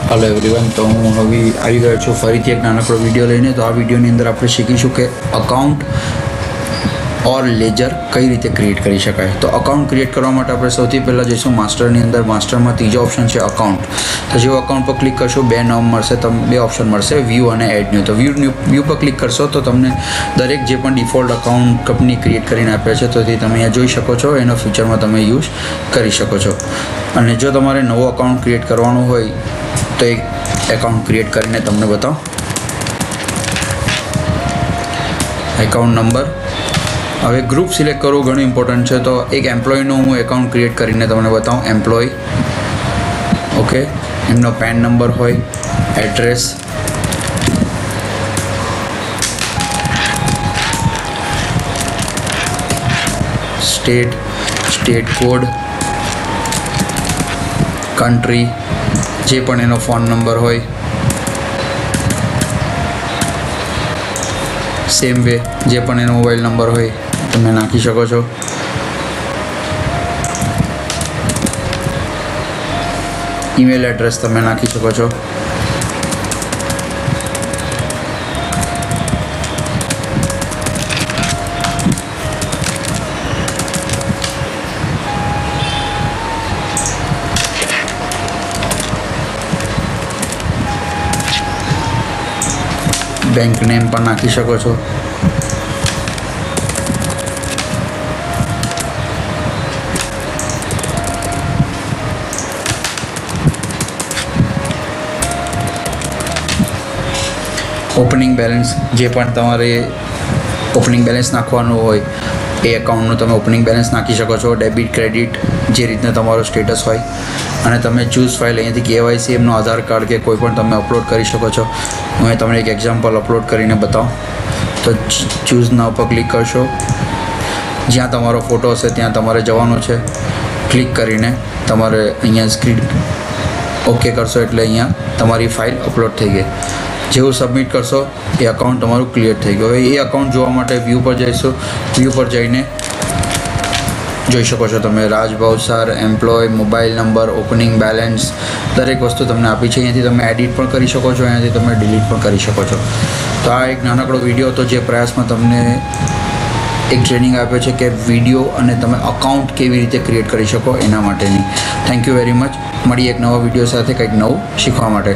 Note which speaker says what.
Speaker 1: Hello everyone, तो हूँ हवी आई गयो छूँ फरीथी एक नानकड़ो विडियो लईने। तो आ विडियोनी अंदर આપણે શીખીશું કે અકાઉન્ટ और लेजर कई रीते क्रिएट करी शकाय। तो अकाउंट क्रिएट करवा माटे આપણે સૌથી પહેલાં જઈશું માસ્ટરની અંદર। માસ્ટરમાં ત્રીજો ઓપ્શન છે અકાઉન્ટ। તો જેવો અકાઉન્ટ પર ક્લિક કરશો બે નામ મળશે, તમને બે ઓપ્શન મળશે, વ્યૂ અને એડ ન્યૂ। તો વ્યૂ પર ક્લિક કરશો તો તમને દરેક જે પણ ડિફોલ્ટ અકાઉન્ટ કંપની ક્રિએટ કરીને આપે છે તો તે તમે અહીંયા જોઈ શકો છો। એનો ફીચરમાં તમે યુઝ કરી શકો છો। અને જો તમારે નવો અકાઉન્ટ ક્રિએટ કરવાનું હોય તો એક એકાઉન્ટ ક્રિએટ કરીને તમને બતાવો। એકાઉન્ટ નંબર, હવે ગ્રુપ સિલેક્ટ કરવું ઘણું ઇમ્પોર્ટન્ટ છે। તો એક એમ્પ્લોયનું હું એકાઉન્ટ ક્રિએટ કરીને તમને બતાવું। એમ્પ્લોય, ઓકે, એમનો પેન નંબર હોય, એડ્રેસ, સ્ટેટ કોડ, કન્ટ્રી, જે પણ એનો ફોન નંબર હોય, સેમ વે જે પણ એનો મોબાઈલ નંબર હોય તમે નાખી શકો છો। ઈમેલ એડ્રેસ તમે નાખી શકો છો। બેંક નેમ પણ નાખી શકો છો। ઓપનિંગ બેલેન્સ, જે પણ તમારે ઓપનિંગ બેલેન્સ નાખવાનું હોય એ એકાઉન્ટનું તમે ઓપનિંગ બેલેન્સ નાખી શકો છો। ડેબિટ, ક્રેડિટ, જે રીતના તમારો સ્ટેટસ હોય। અને તમે ચૂઝ ફાઇલ અહીંયાથી KYC, એમનો આધાર કાર્ડ કે કોઈ પણ તમે અપલોડ કરી શકો છો। હું તમને એક એક્ઝામ્પલ અપલોડ કરીને બતાવું। તો ચૂઝ નાવ પર ક્લિક કરશો, જ્યાં તમારો ફોટો હશે ત્યાં તમારે જવાનું છે। ક્લિક કરીને તમારે અહીંયા સ્ક્રીન ઓકે કરશો એટલે અહીંયા તમારી ફાઇલ અપલોડ થઈ ગઈ। જેવું સબમિટ કરશો એ અકાઉન્ટ તમારું ક્લિયર થઈ ગયું। હવે એ અકાઉન્ટ જોવા માટે વ્યૂ પર જઈશું। વ્યૂ પર જઈને જોઈ શકો છો તમે Raj Bhavsar, employ, mobile number, opening balance, દરેક વસ્તુ તમને આપી છે। અહીંયાથી તમે એડિટ પણ કરી શકો છો, અહીંયાથી તમે ડિલીટ પણ કરી શકો છો। તો આ એક નાનકડો વિડીયો હતો જે પ્રયાસમાં તમને એક ટ્રેનિંગ આપે છે કે વિડીયો અને તમે અકાઉન્ટ કેવી રીતે ક્રિએટ કરી શકો એના માટેની। Thank you very much. મળીએ એક નવા વિડીયો સાથે કંઈક નવું શીખવા માટે।